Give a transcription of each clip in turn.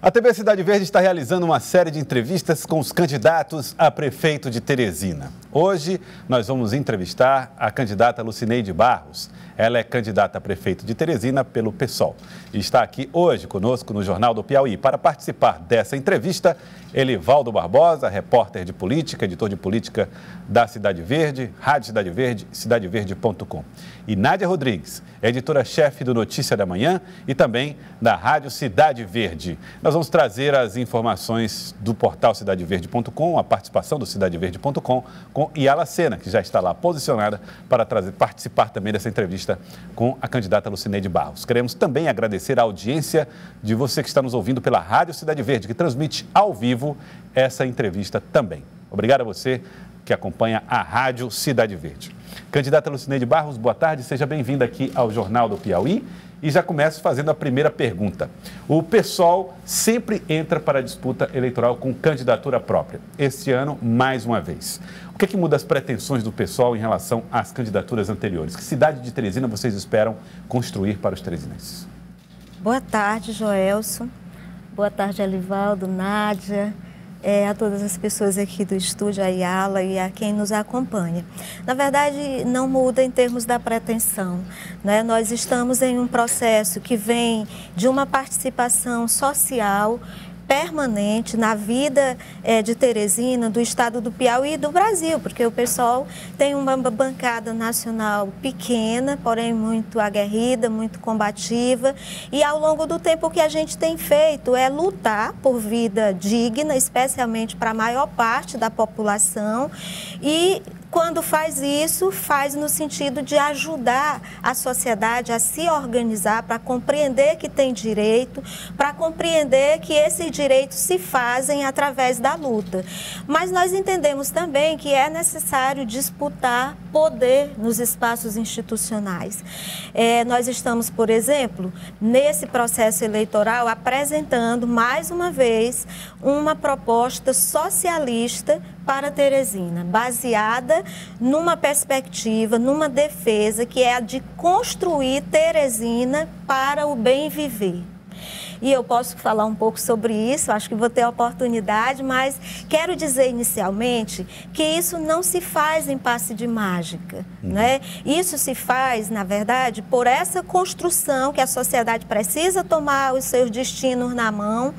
A TV Cidade Verde está realizando uma série de entrevistas com os candidatos a prefeito de Teresina. Hoje, nós vamos entrevistar a candidata Lucineide Barros. Ela é candidata a prefeito de Teresina pelo PSOL. E está aqui hoje conosco no Jornal do Piauí. Para participar dessa entrevista, Elivaldo Barbosa, repórter de política, editor de política da Cidade Verde, Rádio Cidade Verde, cidadeverde.com. E Nádia Rodrigues, editora-chefe do Notícia da Manhã e também da Rádio Cidade Verde. Nós vamos trazer as informações do portal cidadeverde.com, a participação do cidadeverde.com com Yala Sena, que já está lá posicionada para participar também dessa entrevista com a candidata Lucineide Barros. Queremos também agradecer a audiência de você que está nos ouvindo pela Rádio Cidade Verde, que transmite ao vivo essa entrevista também. Obrigado a você que acompanha a Rádio Cidade Verde. Candidata Lucineide Barros, boa tarde, seja bem-vinda aqui ao Jornal do Piauí. E já começo fazendo a primeira pergunta. O PSOL sempre entra para a disputa eleitoral com candidatura própria. Este ano, mais uma vez. O que é que muda as pretensões do PSOL em relação às candidaturas anteriores? Que cidade de Teresina vocês esperam construir para os teresinenses? Boa tarde, Joelson. Boa tarde, Elivaldo, Nádia. A todas as pessoas aqui do estúdio, a Yala e a quem nos acompanha. Na verdade, não muda em termos da pretensão, né? Nós estamos em um processo que vem de uma participação social permanente na vida de Teresina, do estado do Piauí e do Brasil, porque o PSOL tem uma bancada nacional pequena, porém muito aguerrida, muito combativa, e ao longo do tempo o que a gente tem feito é lutar por vida digna, especialmente para a maior parte da população, e quando faz isso, faz no sentido de ajudar a sociedade a se organizar para compreender que tem direito, para compreender que esses direitos se fazem através da luta. Mas nós entendemos também que é necessário disputar poder nos espaços institucionais. Nós estamos, por exemplo, nesse processo eleitoral apresentando mais uma vez uma proposta socialista para Teresina, baseada numa perspectiva, numa defesa que é a de construir Teresina para o bem viver. E eu posso falar um pouco sobre isso, acho que vou ter a oportunidade, mas quero dizer inicialmente que isso não se faz em passe de mágica, né? Isso se faz, na verdade, por essa construção que a sociedade precisa tomar os seus destinos na mão,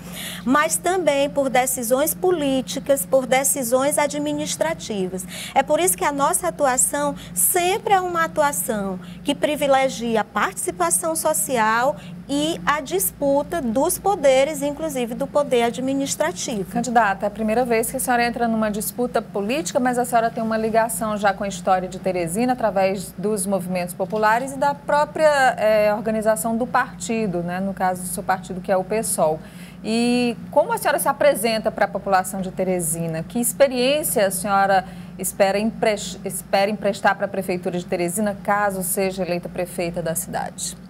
mas também por decisões políticas, por decisões administrativas. É por isso que a nossa atuação sempre é uma atuação que privilegia a participação social e a disputa dos poderes, inclusive do poder administrativo. Candidata, é a primeira vez que a senhora entra numa disputa política, mas a senhora tem uma ligação já com a história de Teresina, através dos movimentos populares e da própria organização do partido, né? No caso do seu partido, que é o PSOL. E como a senhora se apresenta para a população de Teresina? Que experiência a senhora espera emprestar para a Prefeitura de Teresina, caso seja eleita prefeita da cidade?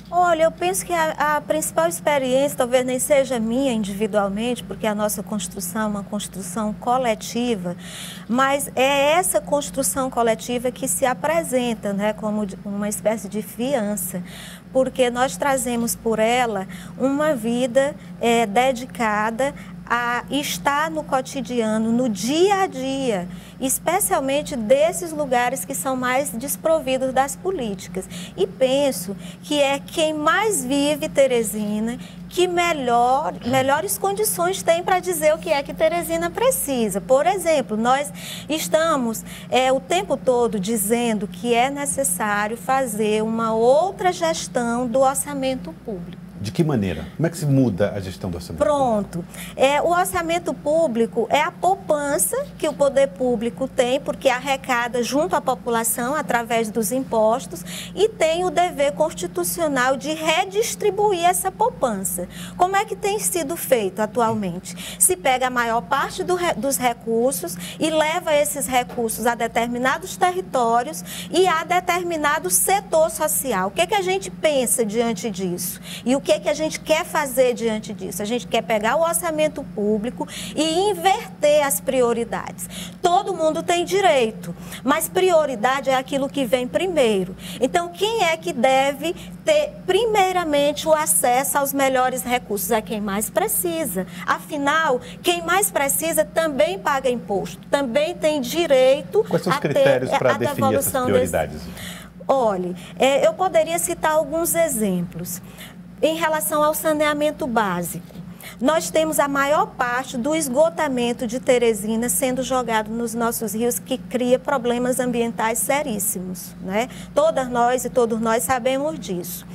Olha, eu penso que a principal experiência talvez nem seja minha individualmente, porque a nossa construção é uma construção coletiva, mas é essa construção coletiva que se apresenta, né, como uma espécie de fiança, porque nós trazemos por ela uma vida dedicada a estar no cotidiano, no dia a dia, especialmente desses lugares que são mais desprovidos das políticas. E penso que é quem mais vive Teresina que melhores condições tem para dizer o que é que Teresina precisa. Por exemplo, nós estamos o tempo todo dizendo que é necessário fazer uma outra gestão do orçamento público. De que maneira? Como é que se muda a gestão do orçamento? Pronto. O orçamento público é a poupança que o poder público tem, porque arrecada junto à população através dos impostos e tem o dever constitucional de redistribuir essa poupança. Como é que tem sido feito atualmente? Se pega a maior parte dos recursos e leva esses recursos a determinados territórios e a determinado setor social. O que é que a gente pensa diante disso? E o que que a gente quer fazer diante disso? A gente quer pegar o orçamento público e inverter as prioridades. Todo mundo tem direito, mas prioridade é aquilo que vem primeiro. Então, quem é que deve ter, primeiramente, o acesso aos melhores recursos? É quem mais precisa. Afinal, quem mais precisa também paga imposto, também tem direito Quais são os critérios para definir essas prioridades? Olhe, eu poderia citar alguns exemplos. Em relação ao saneamento básico, nós temos a maior parte do esgotamento de Teresina sendo jogado nos nossos rios, que cria problemas ambientais seríssimos, né? Todas nós e todos nós sabemos disso.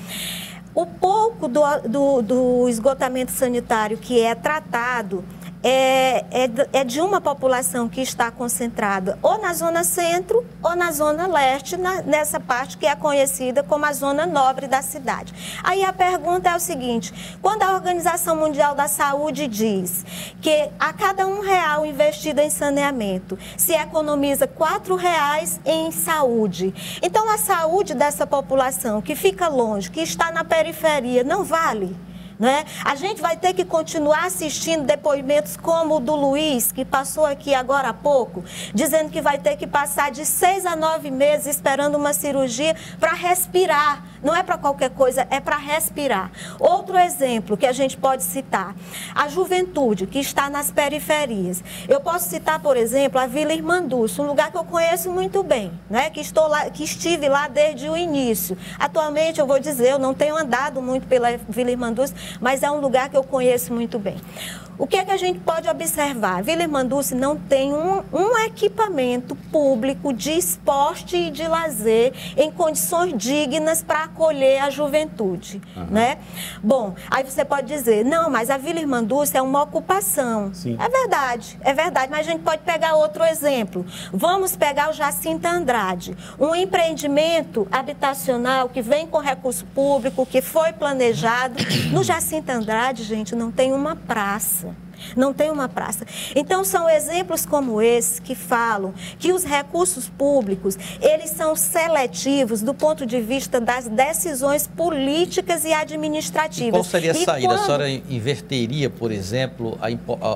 O pouco do esgotamento sanitário que é tratado é de uma população que está concentrada ou na zona centro ou na zona leste, nessa parte que é conhecida como a zona nobre da cidade. Aí a pergunta é o seguinte: quando a Organização Mundial da Saúde diz que a cada R$1 investido em saneamento se economiza R$4 em saúde, então a saúde dessa população que fica longe, que está na periferia, não vale? Né? A gente vai ter que continuar assistindo depoimentos como o do Luiz, que passou aqui agora há pouco, dizendo que vai ter que passar de 6 a 9 meses esperando uma cirurgia para respirar. Não é para qualquer coisa, é para respirar. Outro exemplo que a gente pode citar, a juventude que está nas periferias. Eu posso citar, por exemplo, a Vila Irmanduço, um lugar que eu conheço muito bem, né? Que estive lá desde o início. Atualmente, eu vou dizer, eu não tenho andado muito pela Vila Irmanduço, mas é um lugar que eu conheço muito bem. O que é que a gente pode observar? A Vila Irmanduço não tem um equipamento público de esporte e de lazer em condições dignas para acolher a juventude, né? Bom, aí você pode dizer, não, mas a Vila Irmanduço é uma ocupação. Sim. É verdade, mas a gente pode pegar outro exemplo. Vamos pegar o Jacinto Andrade, um empreendimento habitacional que vem com recurso público, que foi planejado. No Jacinto Andrade, gente, não tem uma praça. Não tem uma praça. Então, são exemplos como esse que falam que os recursos públicos, eles são seletivos do ponto de vista das decisões políticas e administrativas. E qual seria a saída? A senhora inverteria, por exemplo,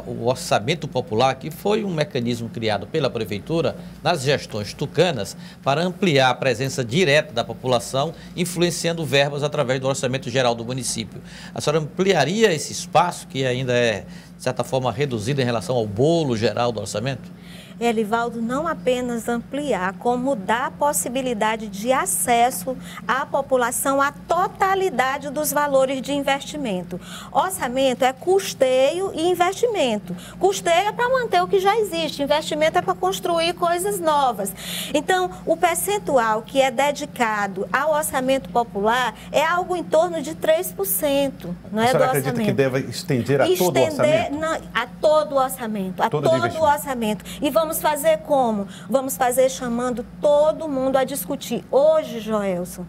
o orçamento popular, que foi um mecanismo criado pela Prefeitura nas gestões tucanas para ampliar a presença direta da população, influenciando verbas através do orçamento geral do município. A senhora ampliaria esse espaço que ainda é, de certa forma, reduzido em relação ao bolo geral do orçamento? Elivaldo, não apenas ampliar, como dar a possibilidade de acesso à população à totalidade dos valores de investimento. Orçamento é custeio e investimento. Custeio é para manter o que já existe, investimento é para construir coisas novas. Então, o percentual que é dedicado ao orçamento popular é algo em torno de 3%. Não é, a senhora do acredita orçamento. que deva estender a todo o orçamento? Não, a todo o orçamento, a todo o orçamento. E vamos fazer como? Vamos fazer chamando todo mundo a discutir. Hoje, Joelson,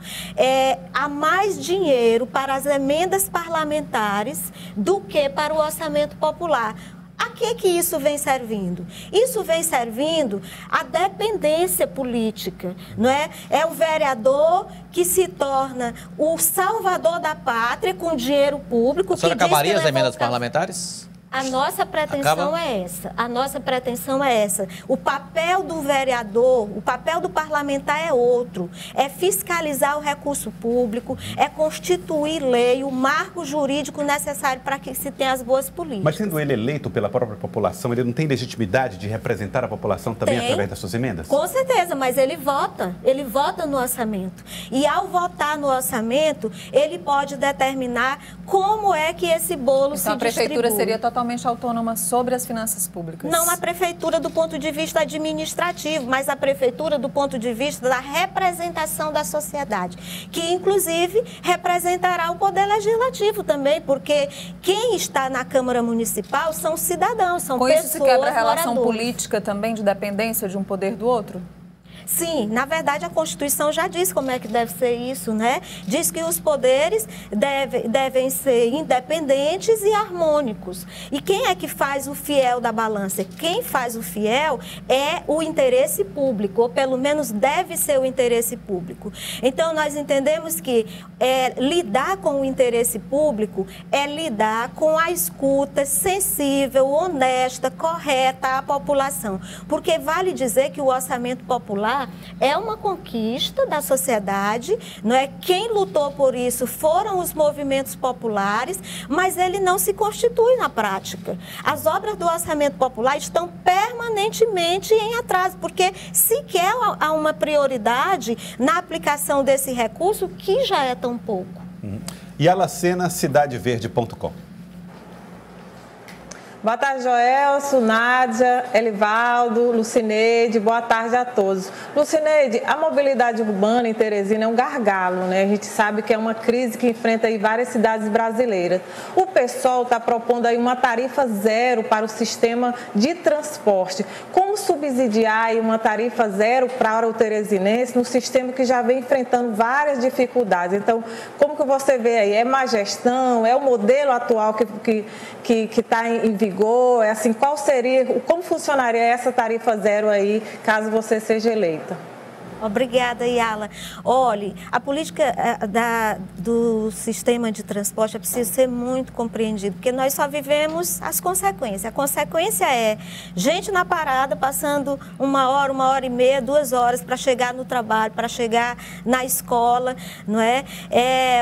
há mais dinheiro para as emendas parlamentares do que para o orçamento popular. A que isso vem servindo? Isso vem servindo à dependência política, não é? É o vereador que se torna o salvador da pátria com dinheiro público. A senhora acabaria as emendas parlamentares? A nossa pretensão é essa. A nossa pretensão é essa. O papel do vereador, o papel do parlamentar é outro. É fiscalizar o recurso público, é constituir lei, o marco jurídico necessário para que se tenha as boas políticas. Mas sendo ele eleito pela própria população, ele não tem legitimidade de representar a população também através das suas emendas? Com certeza, mas ele vota no orçamento. E ao votar no orçamento, ele pode determinar como é que esse bolo se distribui. Então a prefeitura seria totalmente autônoma sobre as finanças públicas? Não a prefeitura do ponto de vista administrativo, mas a prefeitura do ponto de vista da representação da sociedade, que inclusive representará o poder legislativo também, porque quem está na Câmara Municipal são cidadãos, são pessoas. Com isso se quebra a relação moradores. política também de dependência de um poder do outro? Sim, na verdade a Constituição já diz como é que deve ser isso, né? Diz que os poderes devem ser independentes e harmônicos. E quem é que faz o fiel da balança? Quem faz o fiel é o interesse público, ou pelo menos deve ser o interesse público. Então, nós entendemos que lidar com o interesse público é lidar com a escuta sensível, honesta, correta à população. Porque vale dizer que o orçamento popular é uma conquista da sociedade, não é? Quem lutou por isso foram os movimentos populares, mas ele não se constitui na prática. As obras do orçamento popular estão permanentemente em atraso, porque sequer há uma prioridade na aplicação desse recurso, que já é tão pouco. E Alacena, cidadeverde.com. Boa tarde, Joelso, Nádia, Elivaldo, Lucineide, boa tarde a todos. Lucineide, a mobilidade urbana em Teresina é um gargalo, né? A gente sabe que é uma crise que enfrenta aí várias cidades brasileiras. O PSOL está propondo aí uma tarifa zero para o sistema de transporte. Como subsidiar aí uma tarifa zero para o teresinense no sistema que já vem enfrentando várias dificuldades? Então, como que você vê aí? É má gestão? É o modelo atual que está em vigor? É assim, como funcionaria essa tarifa zero aí, caso você seja eleita? Obrigada, Yala. Olhe, a política do sistema de transporte é preciso ser muito compreendido, porque nós só vivemos as consequências. A consequência é gente na parada, passando 1 hora, 1h30, 2 horas para chegar no trabalho, para chegar na escola, não é?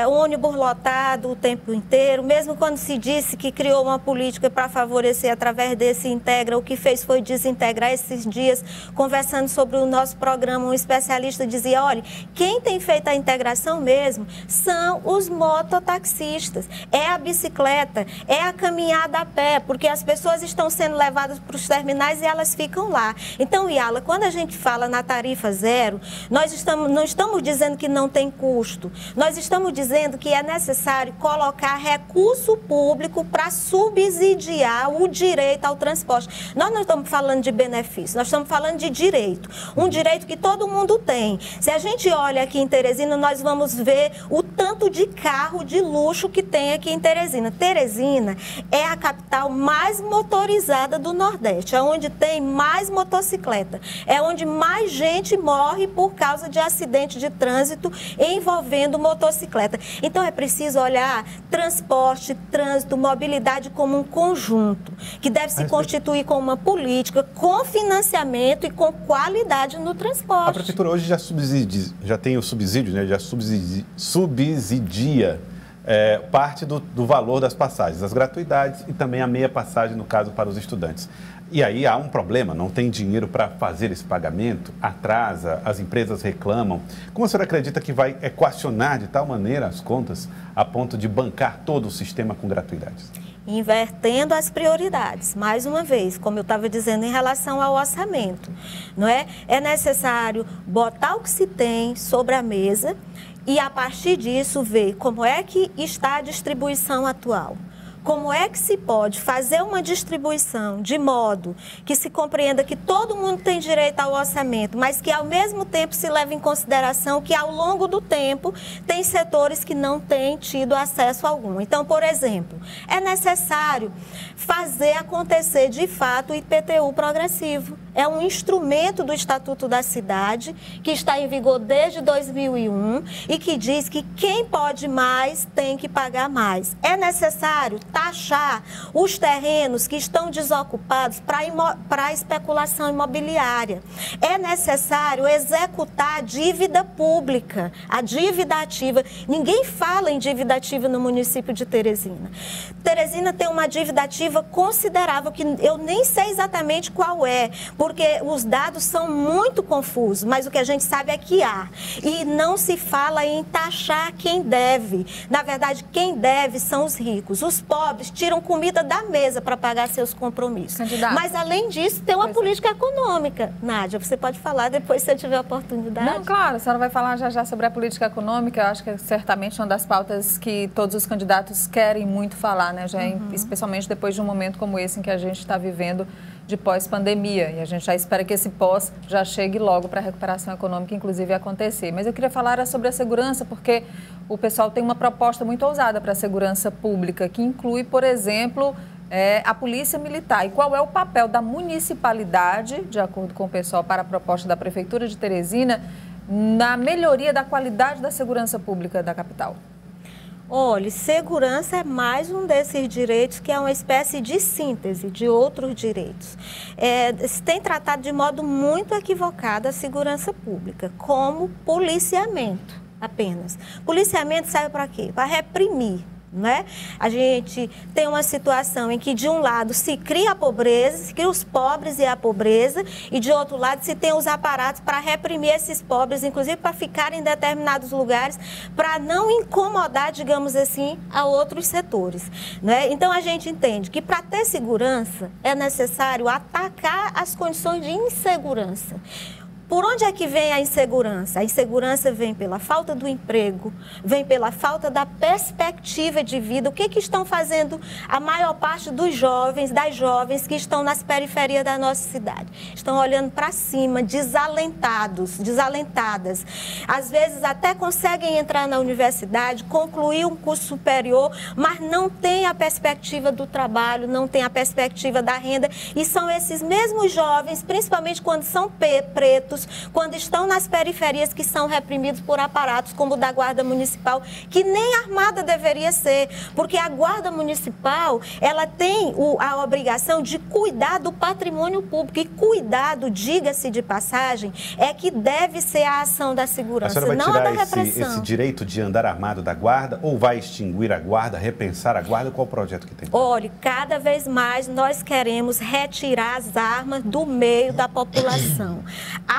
Ônibus lotado o tempo inteiro, mesmo quando se disse que criou uma política para favorecer através desse Integra, o que fez foi desintegrar. Esses dias, conversando sobre o nosso programa, um especialista dizia, olha, quem tem feito a integração mesmo são os mototaxistas, é a bicicleta, é a caminhada a pé, porque as pessoas estão sendo levadas para os terminais e elas ficam lá. Então, Yala, quando a gente fala na tarifa zero, nós não estamos dizendo que não tem custo, nós estamos dizendo que é necessário colocar recurso público para subsidiar o direito ao transporte. Nós não estamos falando de benefício, nós estamos falando de direito, um direito que todo mundo tem. Se a gente olha aqui em Teresina, nós vamos ver o tanto de carro de luxo que tem aqui em Teresina. Teresina é a capital mais motorizada do Nordeste, é onde tem mais motocicleta, é onde mais gente morre por causa de acidente de trânsito envolvendo motocicleta. Então é preciso olhar transporte, trânsito, mobilidade como um conjunto, que deve se constituir com uma política, com financiamento e com qualidade no transporte. A prefeitura hoje já tem o subsídio, né? Já subsidia parte do valor das passagens, as gratuidades e também a meia passagem, no caso, para os estudantes. E aí há um problema, não tem dinheiro para fazer esse pagamento, atrasa, as empresas reclamam. Como a senhora acredita que vai equacionar de tal maneira as contas a ponto de bancar todo o sistema com gratuidades? Invertendo as prioridades, mais uma vez, como eu estava dizendo em relação ao orçamento, não é? É necessário botar o que se tem sobre a mesa e, a partir disso, ver como é que está a distribuição atual. Como é que se pode fazer uma distribuição de modo que se compreenda que todo mundo tem direito ao orçamento, mas que ao mesmo tempo se leve em consideração que ao longo do tempo tem setores que não têm tido acesso algum. Então, por exemplo, é necessário fazer acontecer de fato o IPTU progressivo. É um instrumento do Estatuto da Cidade que está em vigor desde 2001 e que diz que quem pode mais tem que pagar mais. É necessário taxar os terrenos que estão desocupados para a especulação imobiliária. É necessário executar a dívida pública, a dívida ativa. Ninguém fala em dívida ativa no município de Teresina. Teresina tem uma dívida ativa considerável, que eu nem sei exatamente qual é, porque os dados são muito confusos, mas o que a gente sabe é que há. E não se fala em taxar quem deve. Na verdade, quem deve são os ricos. Os pobres tiram comida da mesa para pagar seus compromissos. Candidato. Mas, além disso, tem uma política econômica. Nádia, você pode falar depois, se eu tiver oportunidade. Não, claro, a senhora vai falar já sobre a política econômica. Eu acho que é certamente uma das pautas que todos os candidatos querem muito falar, né? Especialmente depois de um momento como esse em que a gente está vivendo de pós-pandemia. E a gente já espera que esse pós já chegue logo para a recuperação econômica, inclusive, acontecer. Mas eu queria falar sobre a segurança, porque o pessoal tem uma proposta muito ousada para a segurança pública, que inclui, por exemplo, a Polícia Militar. E qual é o papel da municipalidade, de acordo com o pessoal, para a proposta da Prefeitura de Teresina, na melhoria da qualidade da segurança pública da capital? Olha, segurança é mais um desses direitos que é uma espécie de síntese de outros direitos. Se tem tratado de modo muito equivocado a segurança pública, como policiamento apenas. Policiamento serve para quê? Para reprimir. Né? A gente tem uma situação em que, de um lado, se cria a pobreza, se cria os pobres e a pobreza, e, de outro lado, se tem os aparatos para reprimir esses pobres, inclusive para ficarem em determinados lugares, para não incomodar, digamos assim, a outros setores. Né? Então, a gente entende que, para ter segurança, é necessário atacar as condições de insegurança. Por onde é que vem a insegurança? A insegurança vem pela falta do emprego, vem pela falta da perspectiva de vida. O que estão fazendo a maior parte dos jovens, das jovens que estão nas periferias da nossa cidade? Estão olhando para cima, desalentados, desalentadas. Às vezes até conseguem entrar na universidade, concluir um curso superior, mas não tem a perspectiva do trabalho, não tem a perspectiva da renda. E são esses mesmos jovens, principalmente quando são pretos, quando estão nas periferias, que são reprimidos por aparatos como o da Guarda Municipal, que nem armada deveria ser, porque a Guarda Municipal, ela tem a obrigação de cuidar do patrimônio público, e cuidado, diga-se de passagem, é que deve ser a ação da segurança, não a da repressão. Esse direito de andar armado da Guarda, ou vai extinguir a Guarda, repensar a Guarda? Qual o projeto que tem? Olha, cada vez mais nós queremos retirar as armas do meio da população.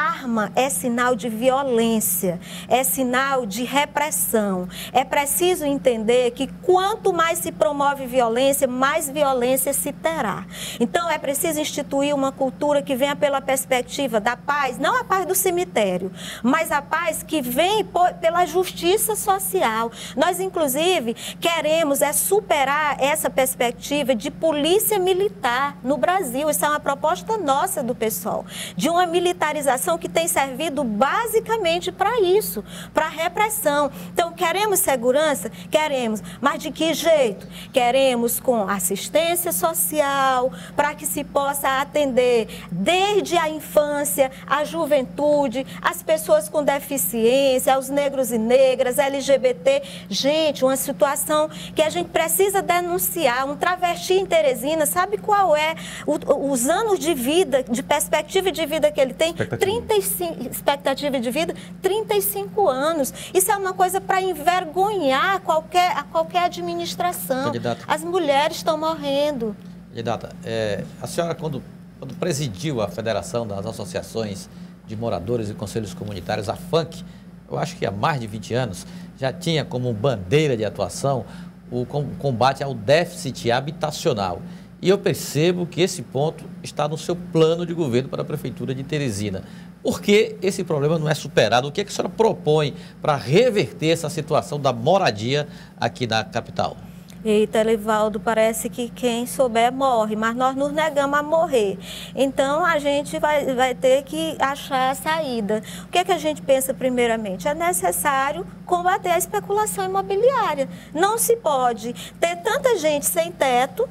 Arma é sinal de violência, é sinal de repressão. É preciso entender que quanto mais se promove violência, mais violência se terá. Então, é preciso instituir uma cultura que venha pela perspectiva da paz, não a paz do cemitério, mas a paz que vem pela justiça social. Nós, inclusive, queremos superar essa perspectiva de polícia militar no Brasil. Isso é uma proposta nossa do PSOL, de uma militarização que tem servido basicamente para isso, para repressão. Então, queremos segurança? Queremos. Mas de que jeito? Queremos com assistência social, para que se possa atender desde a infância, a juventude, as pessoas com deficiência, os negros e negras, LGBT. Gente, uma situação que a gente precisa denunciar. Um travesti em Teresina, sabe qual é os anos de vida, de perspectiva de vida que ele tem? 35, expectativa de vida, 35 anos. Isso é uma coisa para envergonhar qualquer administração. Candidata. As mulheres estão morrendo. Candidata, a senhora, quando presidiu a Federação das Associações de Moradores e Conselhos Comunitários, a FANC, eu acho que há mais de 20 anos, já tinha como bandeira de atuação o combate ao déficit habitacional. E eu percebo que esse ponto está no seu plano de governo para a Prefeitura de Teresina. Por que esse problema não é superado? O que a senhora propõe para reverter essa situação da moradia aqui na capital? Eita, Elivaldo, parece que quem souber morre, mas nós nos negamos a morrer. Então, a gente vai ter que achar a saída. O que é que a gente pensa primeiramente? É necessário combater a especulação imobiliária. Não se pode ter tanta gente sem teto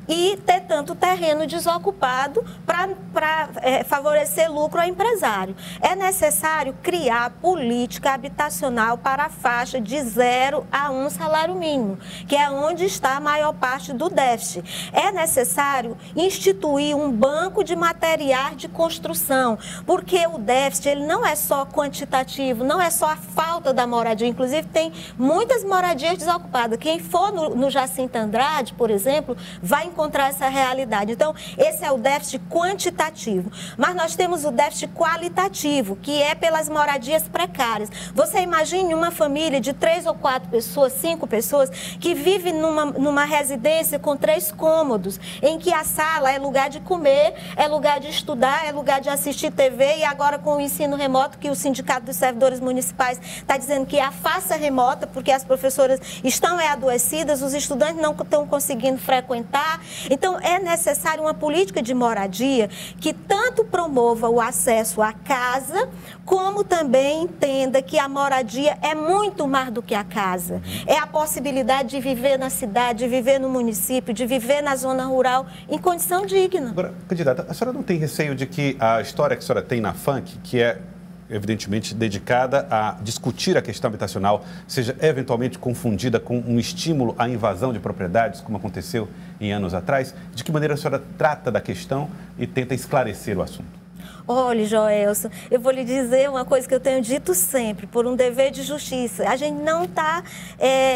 e ter tanto terreno desocupado para favorecer lucro ao empresário. É necessário criar política habitacional para a faixa de 0 a 1 salário mínimo, que é onde está a maior parte do déficit. É necessário instituir um banco de materiais de construção, porque o déficit ele não é só quantitativo, não é só a falta da moradia, inclusive tem muitas moradias desocupadas. Quem for no Jacinto Andrade, por exemplo, vai encontrar essa realidade. Então, esse é o déficit quantitativo. Mas nós temos o déficit qualitativo, que é pelas moradias precárias. Você imagine uma família de 3 ou 4 pessoas, 5 pessoas, que vive numa residência com 3 cômodos, em que a sala é lugar de comer, é lugar de estudar, é lugar de assistir TV, e agora com o ensino remoto, que o Sindicato dos Servidores Municipais está dizendo que é a faça remota, porque as professoras estão adoecidas, os estudantes não estão conseguindo frequentar, Então, é necessário uma política de moradia que tanto promova o acesso à casa, como também entenda que a moradia é muito mais do que a casa. É a possibilidade de viver na cidade, de viver no município, de viver na zona rural em condição digna. Agora, candidata, a senhora não tem receio de que a história que a senhora tem na FUNC, que é evidentemente dedicada a discutir a questão habitacional, seja eventualmente confundida com um estímulo à invasão de propriedades, como aconteceu em anos atrás? De que maneira a senhora trata da questão e tenta esclarecer o assunto? Olha, Joelson, eu vou lhe dizer uma coisa que eu tenho dito sempre, por um dever de justiça. A gente não está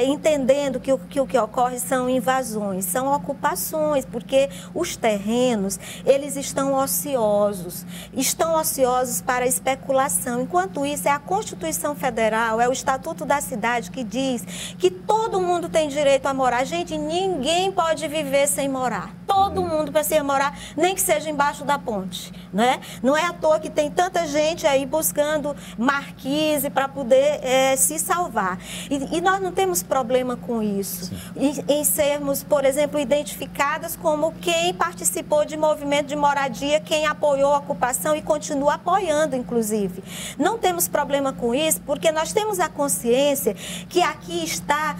entendendo que o que ocorre são invasões, são ocupações, porque os terrenos, eles estão ociosos para especulação. Enquanto isso, é a Constituição Federal, é o Estatuto da Cidade que diz que todo mundo tem direito a morar. Gente, ninguém pode viver sem morar. Todo mundo precisa morar, nem que seja embaixo da ponte, né? Não é à toa que tem tanta gente aí buscando marquise para poder se salvar. E nós não temos problema com isso, em sermos, por exemplo, identificadas como quem participou de movimento de moradia, quem apoiou a ocupação e continua apoiando, inclusive. Não temos problema com isso, porque nós temos a consciência que aqui está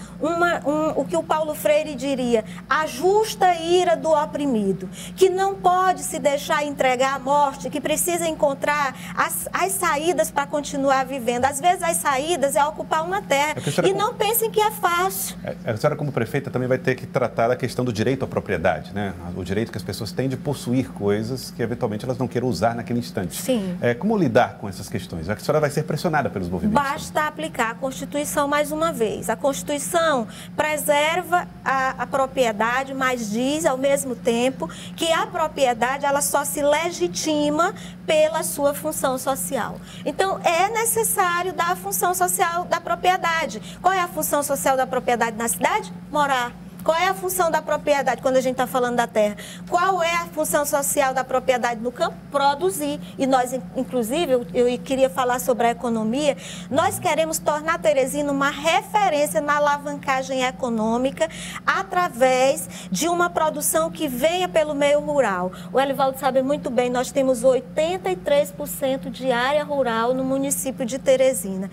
o que o Paulo Freire diria, a justa ira do oprimido, que não pode se deixar entregar à morte, que precisa encontrar as saídas para continuar vivendo. Às vezes as saídas é ocupar uma terra. E não pensem que é fácil. A senhora, como prefeita, também vai ter que tratar da questão do direito à propriedade, né? O direito que as pessoas têm de possuir coisas que eventualmente elas não queiram usar naquele instante. Sim. Como lidar com essas questões? A senhora vai ser pressionada pelos movimentos. Basta aplicar a Constituição mais uma vez. A Constituição preserva a propriedade, mas diz ao mesmo tempo que a propriedade ela só se legitima pela sua função social. Então, é necessário dar a função social da propriedade. Qual é a função social da propriedade na cidade? Morar. Qual é a função da propriedade quando a gente está falando da terra? Qual é a função social da propriedade no campo? Produzir. E nós, inclusive, eu queria falar sobre a economia, nós queremos tornar Teresina uma referência na alavancagem econômica através de uma produção que venha pelo meio rural. O Elivaldo sabe muito bem, nós temos 83% de área rural no município de Teresina.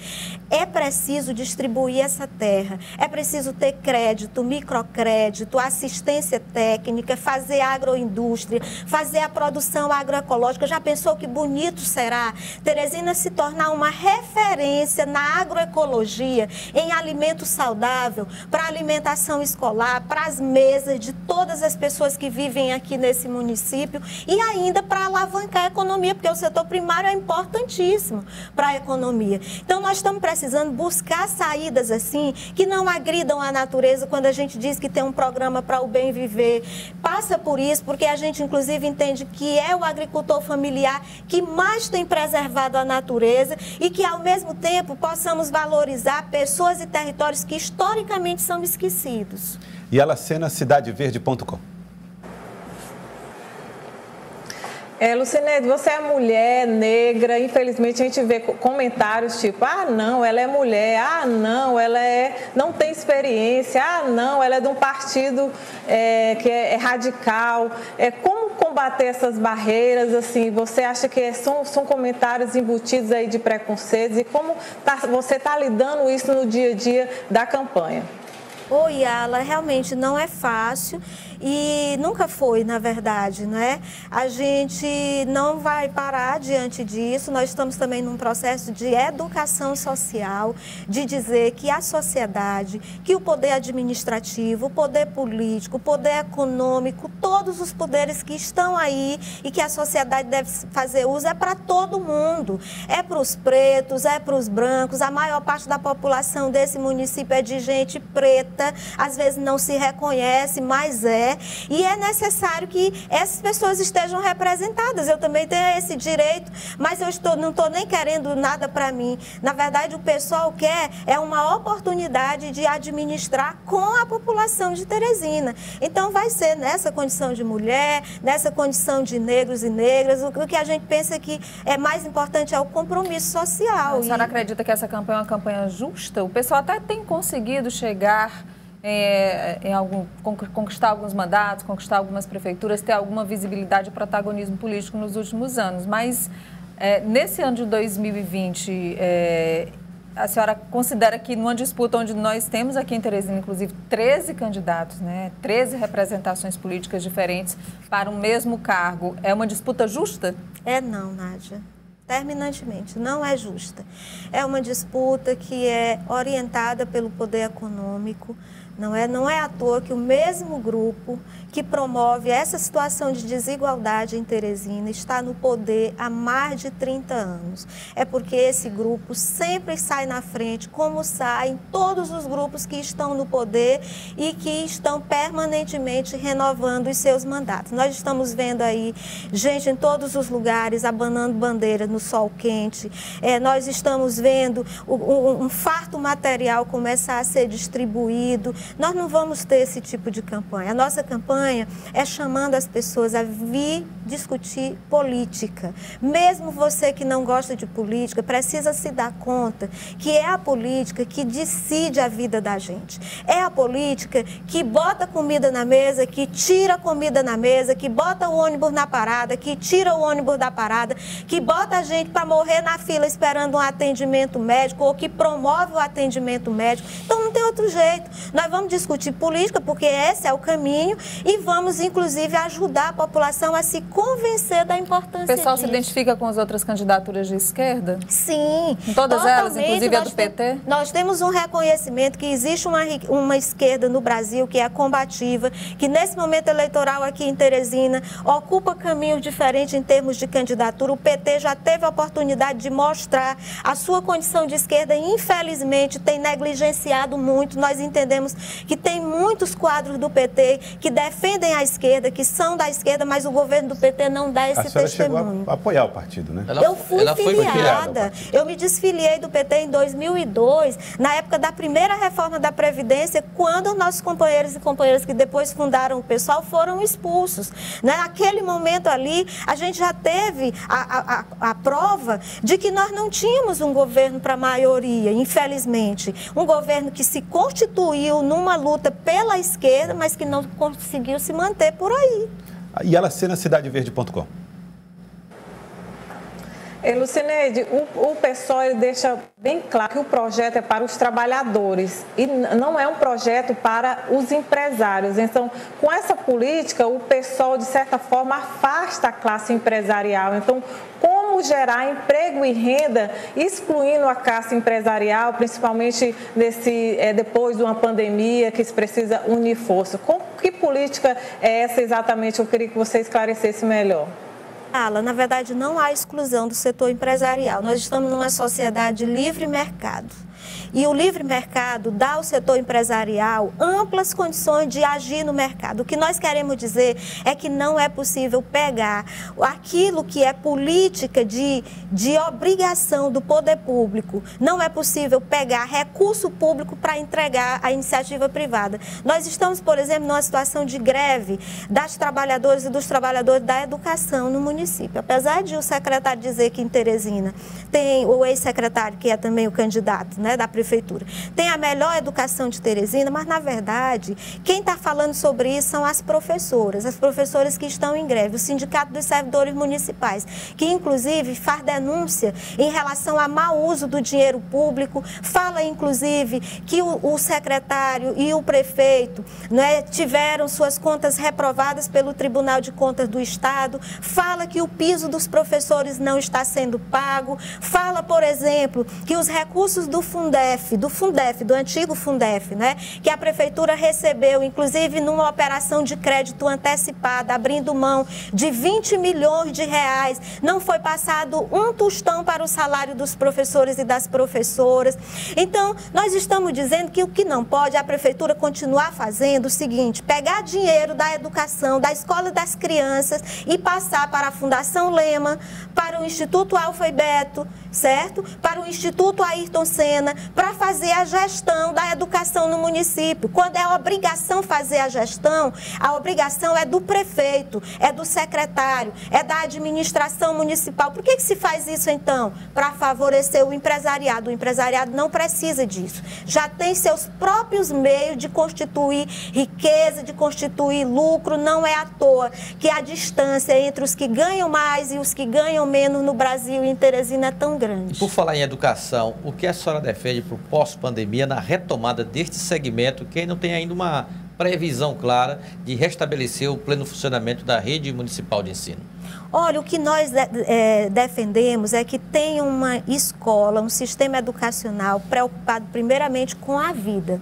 É preciso distribuir essa terra, é preciso ter crédito, microcrédito, assistência técnica, fazer agroindústria, fazer a produção agroecológica. Já pensou que bonito será Teresina se tornar uma referência na agroecologia, em alimento saudável, para alimentação escolar, para as mesas de todas as pessoas que vivem aqui nesse município e ainda para alavancar a economia, porque o setor primário é importantíssimo para a economia. Então, nós estamos precisando buscar saídas assim, que não agridam a natureza. Quando a gente diz que tem um programa para o bem viver, passa por isso, porque a gente inclusive entende que é o agricultor familiar que mais tem preservado a natureza e que ao mesmo tempo possamos valorizar pessoas e territórios que historicamente são esquecidos. E Alacena, cidadeverde.com. Lucineide, você é mulher, negra, infelizmente a gente vê comentários tipo, não, ela é mulher, não, não tem experiência, não, ela é de um partido que é radical. Como combater essas barreiras, assim, você acha que são comentários embutidos aí de preconceitos e como você está lidando isso no dia a dia da campanha? Oi, Yala, realmente não é fácil e nunca foi, na verdade, né? A gente não vai parar diante disso, nós estamos também num processo de educação social, de dizer que a sociedade, que o poder administrativo, o poder político, o poder econômico, todos os poderes que estão aí e que a sociedade deve fazer uso é para todo mundo, é para os pretos, é para os brancos, a maior parte da população desse município é de gente preta, às vezes não se reconhece, mas e é necessário que essas pessoas estejam representadas. Eu também tenho esse direito, mas não estou nem querendo nada para mim. Na verdade, o pessoal quer uma oportunidade de administrar com a população de Teresina. Então, vai ser nessa condição de mulher, nessa condição de negros e negras. O que a gente pensa que é mais importante é o compromisso social. A senhora acredita que essa campanha é uma campanha justa? O pessoal até tem conseguido chegar conquistar alguns mandatos, conquistar algumas prefeituras, ter alguma visibilidade e protagonismo político nos últimos anos. Mas nesse ano de 2020, a senhora considera que numa disputa onde nós temos aqui em Teresina, inclusive, 13 candidatos, né, 13 representações políticas diferentes para o mesmo cargo, é uma disputa justa? Não, Nádia. Terminantemente, não é justa. É uma disputa que é orientada pelo poder econômico. Não é à toa que o mesmo grupo que promove essa situação de desigualdade em Teresina está no poder há mais de 30 anos. É porque esse grupo sempre sai na frente, como saem todos os grupos que estão no poder e que estão permanentemente renovando os seus mandatos. Nós estamos vendo aí gente em todos os lugares abanando bandeira no sol quente. Nós estamos vendo um farto material começar a ser distribuído. Nós não vamos ter esse tipo de campanha. A nossa campanha é chamando as pessoas a vir discutir política. Mesmo você que não gosta de política, precisa se dar conta que é a política que decide a vida da gente. É a política que bota comida na mesa, que tira comida na mesa, que bota o ônibus na parada, que tira o ônibus da parada, que bota a gente para morrer na fila esperando um atendimento médico ou que promove o atendimento médico. Então não tem outro jeito. Nós vamos discutir política porque esse é o caminho e vamos, inclusive, ajudar a população a se convencer da importância disso. O pessoal se identifica com as outras candidaturas de esquerda? Sim. Com todas elas, inclusive a do PT? Nós temos um reconhecimento que existe uma esquerda no Brasil que é combativa, que nesse momento eleitoral aqui em Teresina ocupa caminhos diferentes em termos de candidatura. O PT já teve a oportunidade de mostrar a sua condição de esquerda e, infelizmente, tem negligenciado muito. Nós entendemos que tem muitos quadros do PT que defendem a esquerda, que são da esquerda, mas o governo do PT não dá esse testemunho. A senhora chegou a apoiar o partido, né? Eu fui filiada. Eu me desfiliei do PT em 2002, na época da primeira reforma da Previdência, quando nossos companheiros e companheiras que depois fundaram o PSOL foram expulsos. Naquele momento ali, a gente já teve a prova de que nós não tínhamos um governo para a maioria, infelizmente. Um governo que se constituiu numa luta pela esquerda, mas que não conseguiu se manter por aí. E ela ser na cidadeverde.com. Lucineide, o PSOL ele deixa bem claro que o projeto é para os trabalhadores e não é um projeto para os empresários. Então, com essa política, o PSOL, de certa forma, afasta a classe empresarial. Então, como gerar emprego e renda, excluindo a classe empresarial, principalmente depois de uma pandemia que se precisa unir força? Que política é essa exatamente? Eu queria que você esclarecesse melhor. Na verdade, não há exclusão do setor empresarial. Nós estamos numa sociedade de livre mercado. E o livre mercado dá ao setor empresarial amplas condições de agir no mercado. O que nós queremos dizer é que não é possível pegar aquilo que é política de obrigação do poder público. Não é possível pegar recurso público para entregar à iniciativa privada. Nós estamos, por exemplo, numa situação de greve das trabalhadoras e dos trabalhadores da educação no município. Apesar de o secretário dizer que em Teresina tem o ex-secretário, que é também o candidato, né, da prefeitura, tem a melhor educação de Teresina, mas, na verdade, quem está falando sobre isso são as professoras que estão em greve, o Sindicato dos Servidores Municipais, que, inclusive, faz denúncia em relação a mau uso do dinheiro público, fala, inclusive, que o secretário e o prefeito, né, tiveram suas contas reprovadas pelo Tribunal de Contas do Estado, fala que o piso dos professores não está sendo pago, fala, por exemplo, que os recursos do do antigo Fundef, né, que a prefeitura recebeu, inclusive numa operação de crédito antecipada, abrindo mão de 20 milhões de reais, não foi passado um tostão para o salário dos professores e das professoras. Então, nós estamos dizendo que o que não pode é a prefeitura continuar fazendo o seguinte, pegar dinheiro da educação, da escola das crianças e passar para a Fundação Lema, para o Instituto Alfa e Beto, certo? Para o Instituto Ayrton Senna, Teresina para fazer a gestão da educação no município. Quando é obrigação fazer a gestão, a obrigação é do prefeito, é do secretário, é da administração municipal. Por que se faz isso então? Para favorecer o empresariado. O empresariado não precisa disso. Já tem seus próprios meios de constituir riqueza, de constituir lucro. Não é à toa que a distância entre os que ganham mais e os que ganham menos no Brasil e em Teresina é tão grande. Por falar em educação, o que a senhora defende para o pós-pandemia na retomada deste segmento que não tem ainda uma previsão clara de restabelecer o pleno funcionamento da rede municipal de ensino? Olha, o que nós defendemos é que tenha uma escola, um sistema educacional preocupado primeiramente com a vida.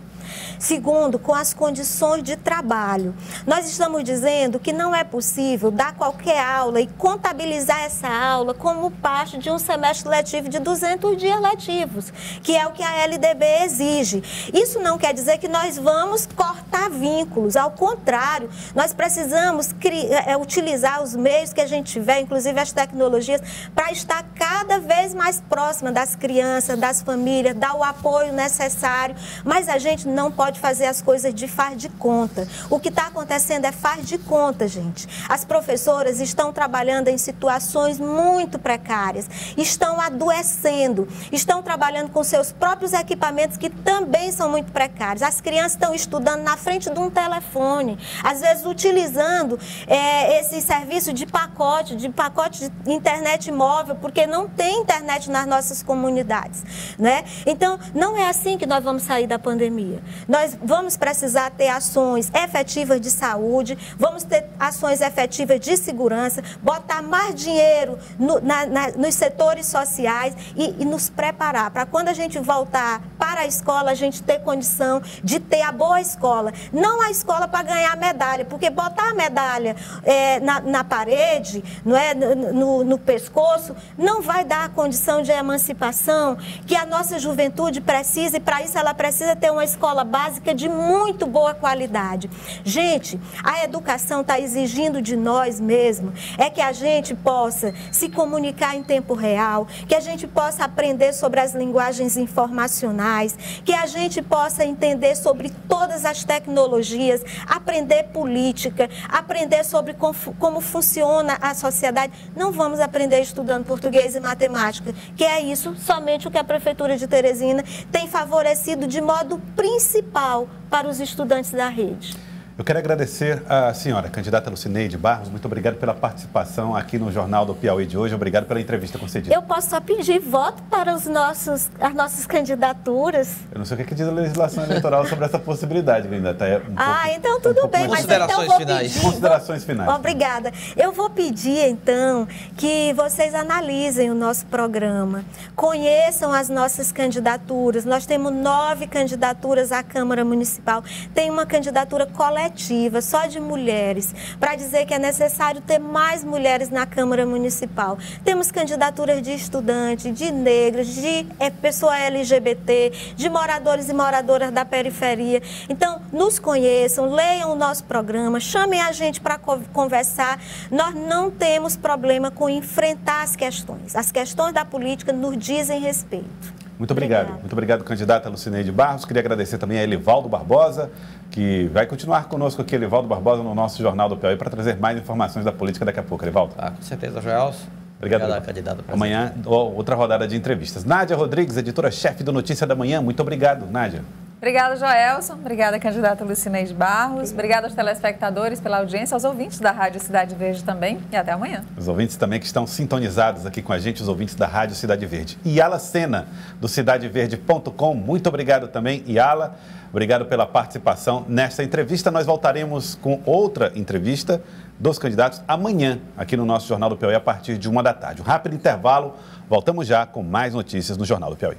Segundo, com as condições de trabalho. Nós estamos dizendo que não é possível dar qualquer aula e contabilizar essa aula como parte de um semestre letivo de 200 dias letivos, que é o que a LDB exige. Isso não quer dizer que nós vamos cortar vínculos, ao contrário, nós precisamos utilizar os meios que a gente tiver, inclusive as tecnologias, para estar cada vez mais próxima das crianças, das famílias, dar o apoio necessário, mas a gente não pode fazer as coisas de faz de conta. O que está acontecendo é faz de conta, gente. As professoras estão trabalhando em situações muito precárias, estão adoecendo, estão trabalhando com seus próprios equipamentos que também são muito precários. As crianças estão estudando na frente de um telefone, às vezes utilizando esse serviço de pacote de internet móvel, porque não tem internet nas nossas comunidades, né? Então, não é assim que nós vamos sair da pandemia. Nós vamos precisar ter ações efetivas de saúde, vamos ter ações efetivas de segurança, botar mais dinheiro nos setores sociais e nos preparar para quando a gente voltar para a escola, a gente ter condição de ter a boa escola. Não a escola para ganhar medalha, porque botar a medalha na parede, não é, no pescoço, não vai dar a condição de emancipação que a nossa juventude precisa, e para isso ela precisa ter uma escola básica de muito boa qualidade. Gente, a educação está exigindo de nós mesmos que a gente possa se comunicar em tempo real, que a gente possa aprender sobre as linguagens informacionais, que a gente possa entender sobre todas as tecnologias, aprender política, aprender sobre como funciona a sociedade. Não vamos aprender estudando português e matemática, que é isso somente o que a Prefeitura de Teresina tem favorecido de modo principal para os estudantes da rede. Eu quero agradecer a senhora, candidata Lucineide Barros. Muito obrigado pela participação aqui no Jornal do Piauí de hoje. Obrigado pela entrevista concedida. Eu posso só pedir voto para as nossas candidaturas? Eu não sei o que diz a legislação eleitoral sobre essa possibilidade, Linda. Então tudo bem, mas então eu vou pedir... Considerações finais. Obrigada. Eu vou pedir, então, que vocês analisem o nosso programa, conheçam as nossas candidaturas. Nós temos 9 candidaturas à Câmara Municipal. Tem uma candidatura coletiva, só de mulheres, para dizer que é necessário ter mais mulheres na Câmara Municipal. Temos candidaturas de estudantes, de negros, de pessoa LGBT, de moradores e moradoras da periferia. Então, nos conheçam, leiam o nosso programa, chamem a gente para conversar. Nós não temos problema com enfrentar as questões. As questões da política nos dizem respeito. Muito obrigado. Muito obrigado, candidata Lucineide Barros. Queria agradecer também a Elivaldo Barbosa, que vai continuar conosco aqui, Elivaldo Barbosa, no nosso Jornal do Piauí, para trazer mais informações da política daqui a pouco. Elivaldo. Com certeza, Joelson. Obrigado, candidato. Amanhã, outra rodada de entrevistas. Nádia Rodrigues, editora-chefe do Notícia da Manhã. Muito obrigado, Nádia. Obrigada, Joelson. Obrigada, candidata Lucineide Barros. Obrigada aos telespectadores pela audiência, aos ouvintes da Rádio Cidade Verde também. E até amanhã. Os ouvintes também que estão sintonizados aqui com a gente, os ouvintes da Rádio Cidade Verde. Yala Sena, do cidadeverde.com. Muito obrigado também, Yala. Obrigado pela participação nesta entrevista. Nós voltaremos com outra entrevista dos candidatos amanhã, aqui no nosso Jornal do Piauí, a partir de 1 da tarde. Um rápido intervalo. Voltamos já com mais notícias no Jornal do Piauí.